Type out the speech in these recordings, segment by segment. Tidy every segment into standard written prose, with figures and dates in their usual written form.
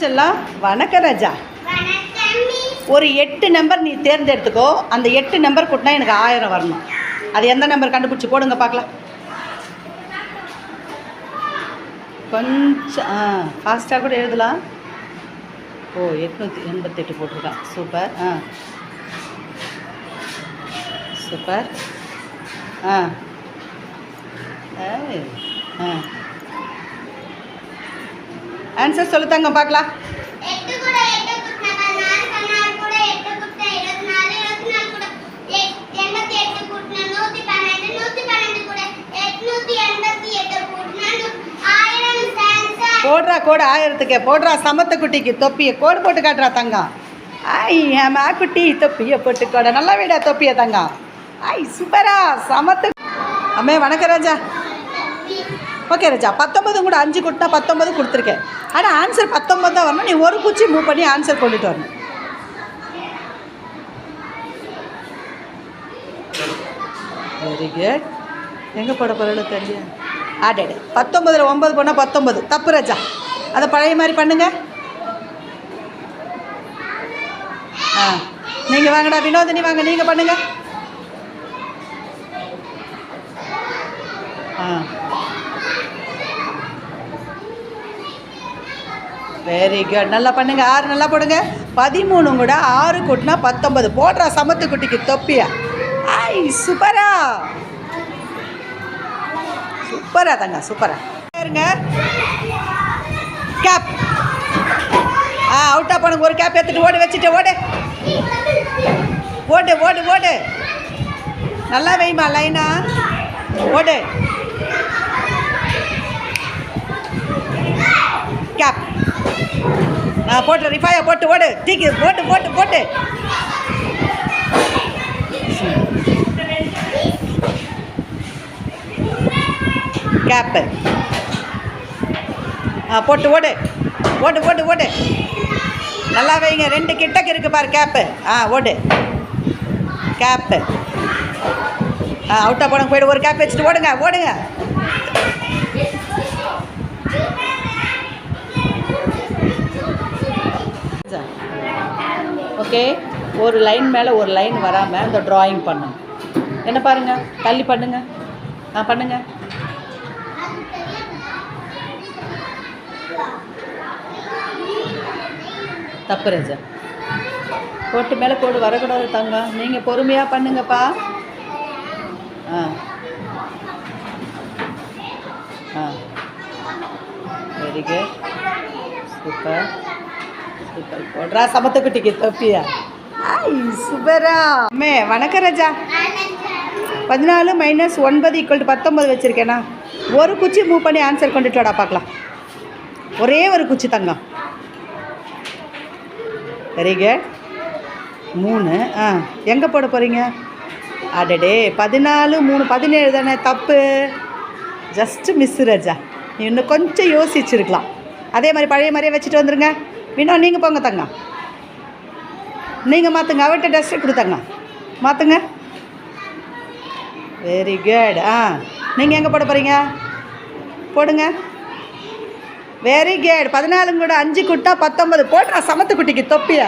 செல்லாம் வணக்கம் ராஜா. ஒரு 8 நம்பர் நீ தேர்ந்தெடுத்துக்கோ. அந்த 8 நம்பர் கூட்டினா எனக்கு 1000 வரணும். அது எந்த நம்பர் கண்டுபிடிச்சி போடுங்க பார்க்கலாம். கொஞ்சம் ஃபாஸ்ட்டாக கூட எழுதலாம். ஓ 888 போட்டிருக்கான். சூப்பர். சூப்பர். ஆன்சர் சொல்லுத்தாங்க பார்க்கலாம். போடுறா கோடு 1000க்கு போடுறா. சமத்த குட்டிக்கு தொப்பியை கோடு போட்டு காட்டுறா தங்கம். ஏமா குட்டி தொப்பியை போட்டு கோட நல்லா விடா தொப்பியை தங்கம். சூப்பரா சமத்த. அம்மே வணக்கம் ராஜா. ஓகே ராஜா. 19 கூட 5 கொடுத்தா 19 கொடுத்துருக்கேன். ஆனால் ஆன்சர் 19 தான் வரணும். நீ ஒரு குச்சி மூவ் பண்ணி ஆன்சர் கொண்டுட்டு வரணும். Very good. எங்கே போட போகிறோம் தெரியல. ஆடே 19ல் 9 போனால் 19 தப்பு ராஜா. அதை பழைய மாதிரி பண்ணுங்க. நீங்கள் வாங்கடா வினோதினி வாங்க. நீங்கள் பண்ணுங்க. Very good. நல்லா பண்ணுங்க. 6 நல்லா போடுங்க. 13 கூட 6 கூட்டினா 19 போடுறா. சமத்து குட்டிக்கு தொப்பியா. சூப்பரா சூப்பரா தங்க. சூப்பரா இருங்க. கேப் அவுட்டா பண்ணுங்க. ஒரு கேப் எடுத்துட்டு ஓடு வச்சுட்டு ஓடு ஓடு ஓடு ஓடு. நல்லா வைமா லைனா ஓடு. கேப் போட்டு ரிஃபாயா போட்டு ஓடு. தீக்கு போட்டு போட்டு போட்டு. கேப்பு போட்டு ஓடு ஓடு ஓடு ஓடு. நல்லா வைங்க. 2 கிட்டக்கு இருக்கு பாரு கேப்பு. ஓடு கேப்பு. அவுட்டா போடுங்க. போய்டு ஒரு கேப் வச்சுட்டு ஓடுங்க ஓடுங்க. ஓகே. ஒரு லைன் மேலே ஒரு லைன் வராமல் அந்த ட்ராயிங் பண்ணுங்க. என்ன பாருங்க. தள்ளி பண்ணுங்க. பண்ணுங்க. தப்பு ராஜா. கோட்டு மேலே கோடு வரக்கூடாது தங்கம். நீங்கள் பொறுமையாக பண்ணுங்கப்பா. Very good. Super super. போடுறா சமத்த குட்டிக்கு தொப்பியா. சூப்பரா. அம்மே வணக்கம் ராஜா. 14 - 9 = 19 வச்சுருக்கேண்ணா. ஒரு குச்சி மூவ் பண்ணி ஆன்சர் கொண்டுட்டு வாடா பார்க்கலாம். ஒரே ஒரு குச்சி தங்கம். Very good. 3 எங்கே போட போகிறீங்க? அடடே 14 3 17 தானே. தப்பு. ஜஸ்ட்டு மிஸ் ராஜா. நீ இன்னும் கொஞ்சம் யோசிச்சுருக்கலாம். அதே மாதிரி பழைய மாதிரியே வச்சுட்டு வந்துடுங்க. இன்னும் நீங்கள் போங்க தங்கம். நீங்கள் மாற்றுங்க. அவர்கிட்ட டஸ்ட்டு கொடுத்தாங்க. மாற்றுங்க. Very good. நீங்கள் எங்கே போட போகிறீங்க? போடுங்க. Very good. 14 கூட 5 கூட்டா 19 போடுறா. சமத்து குட்டிக்கு தொப்பியா.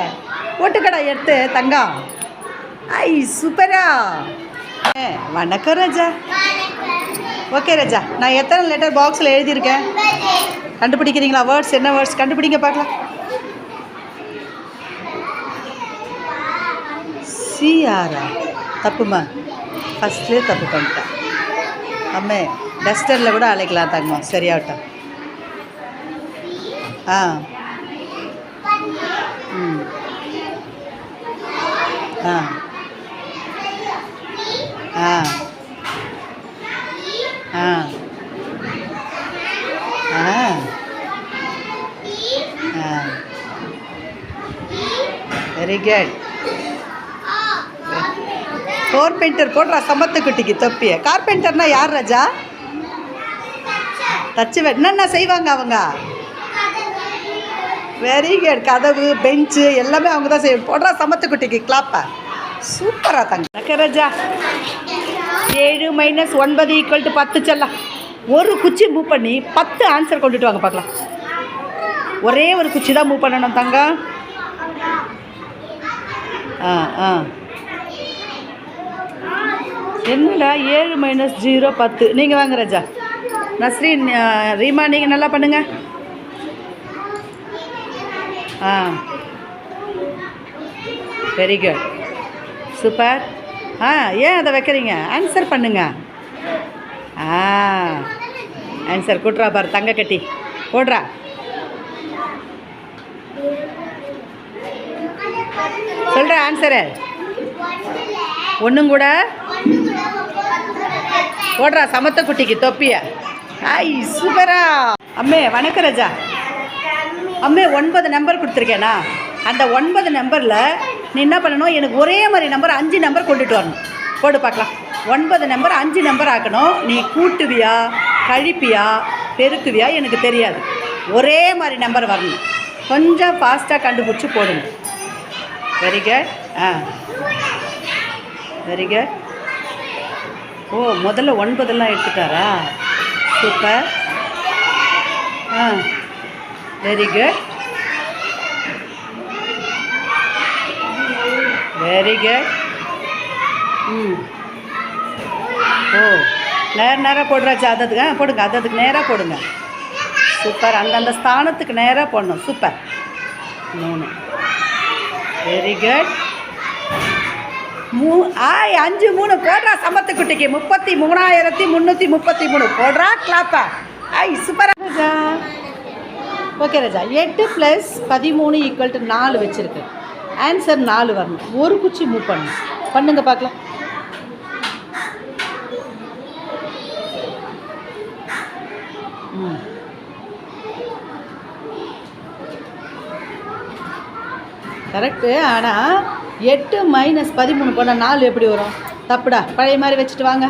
போட்டுக்கடா எடுத்து தங்கம். சூப்பரா. வணக்கம் ராஜா. ஓகே ராஜா. நான் எத்தனை லெட்டர் பாக்ஸில் எழுதியிருக்கேன் கண்டுபிடிக்கிறீங்களா? வேர்ட்ஸ் என்ன வேர்ட்ஸ் கண்டுபிடிங்க பார்க்கலாம். சிஆரா. தப்புமா. ஃபஸ்ட்லேயே தப்பு பண்ணிட்டேன். அம்மே டஸ்டரில் கூட அழைக்கலாம் தங்கம். சரியாகட்டும். Very good. கார்பெண்டர் போடுறா. சமத்து குட்டிக்கு தொப்பிய. கார்பெண்டர்னா யார் ராஜா? தச்சு என்னென்ன செய்வாங்க அவங்க? Very good. கதவு பெஞ்சு எல்லாமே அவங்க தான் செய்வாங்க. போடுறா சமத்து குட்டிக்கு கிளாப்பா. சூப்பராக தங்க ராஜா. 7 - 9 = 10 செல்லாம். ஒரு குச்சி மூவ் பண்ணி 10 ஆன்சர் கொண்டுட்டு வாங்க பார்க்கலாம். ஒரே ஒரு குச்சி தான் மூவ் பண்ணணும் தங்கம். ஆ ஆ என்னடா 7 - 0 10. நீங்கள் வாங்க ராஜா. நஸ்ரீன், ரீமா, நீங்கள் நல்லா பண்ணுங்க. ஆ வெரி குட், சூப்பர். ஏன் அதை வைக்கிறீங்க? ஆன்சர் பண்ணுங்க. ஆன்சர் கூட்டுறா பாரு, தங்க கட்டி போடுறா. சொல்கிற ஆன்சரு ஒன்றும் கூட போடுறா சமத்த குட்டிக்கு தொப்பிய. சூப்பரா. அம்மே வணக்கம் ராஜா. அம்மே 9 நம்பர் கொடுத்துருக்கேனா? அந்த 9 நம்பரில் நீ என்ன பண்ணணும், எனக்கு ஒரே மாதிரி நம்பர் 5 நம்பர் கொண்டுட்டு வரணும். போடு பார்க்கலாம். 9 நம்பர் 5 நம்பர் ஆக்கணும். நீ கூட்டுவியா, கழிப்பியா, பெருக்குவியா எனக்கு தெரியாது. ஒரே மாதிரி நம்பர் வரணும். கொஞ்சம் ஃபாஸ்ட்டாக கண்டுபிடிச்சி போடுங்க. Very good. Very good. முதல்ல 9 எடுத்துட்டாரா? Super. Very good, very good. நேராக போடுறாச்சு. அததுக்கு போடுங்க, அததுக்கு நேராக போடுங்க. சூப்பர். அந்தந்த ஸ்தானத்துக்கு நேராக போடணும். சூப்பர். 3. Very good. 5 3 போடுறா சமத்து குட்டிக்கு. 33,333 போடுறா. கிளாப்பா. சூப்பரா ராஜா. ஓகே ராஜா. 8 + 13 = 4 வச்சுருக்கு. ஆன்சர் 4 வரணும். ஒரு குச்சி மூவ் பண்ணணும். பண்ணுங்க பார்க்கலாம். கரெக்டு. ஆனால் 8 - 13 போனால் 4 எப்படி வரும்? தப்புடா. பழைய மாதிரி வச்சுட்டு வாங்க.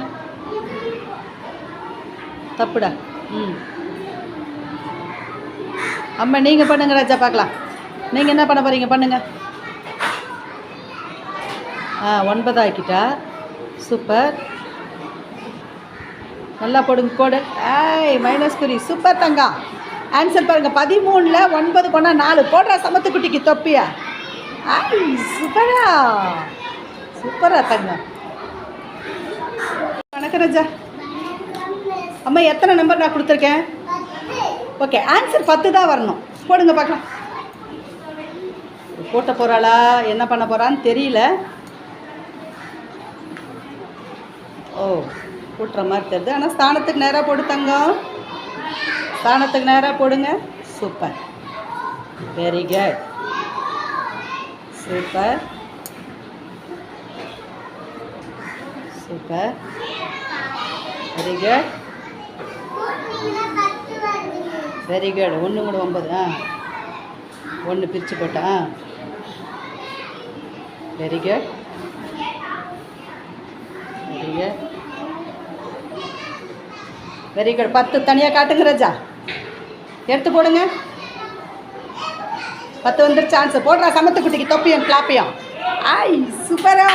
தப்புடா. அம்மா நீங்கள் பண்ணுங்க ராஜா பார்க்கலாம். நீங்கள் என்ன பண்ண போகிறீங்க? பண்ணுங்க. 9 ஆக்கிட்டா. சூப்பர். நல்லா போடுங்க. கோடு. மைனஸ் குறி. சூப்பர் தங்கம். ஆன்சர் பாருங்கள். 13ல் 9 போனால் 4 போடுறா சமத்து குட்டிக்கு தொப்பியா. சூப்பரா, சூப்பரா தங்கம். வணக்கம் ராஜா. அம்மா எத்தனை நம்பர் நான் கொடுத்துருக்கேன்? ஓகே, ஆன்சர் 10 தான் வரணும். போடுங்க பார்க்கலாம். போட்ட போகிறாளா, என்ன பண்ண போகிறான்னு தெரியல. கூட்டுற மாதிரி தெரியுது. ஆனால் ஸ்தானத்துக்கு நேராக போடு தங்கம். ஸ்தானத்துக்கு நேராக போடுங்க. Super. Very good. Super, super. Very good, very good. 1 கூட 9. 1 பிரித்து போட்டா. Very good, very good, very good. 10 தனியாக காட்டுங்க ராஜா. எடுத்து போடுங்க. 10 வந்துருச்சு. ஆன்சர் போடுறா சமத்து குட்டிக்கு தொப்பியும் கிளாப்பியும். சூப்பரா.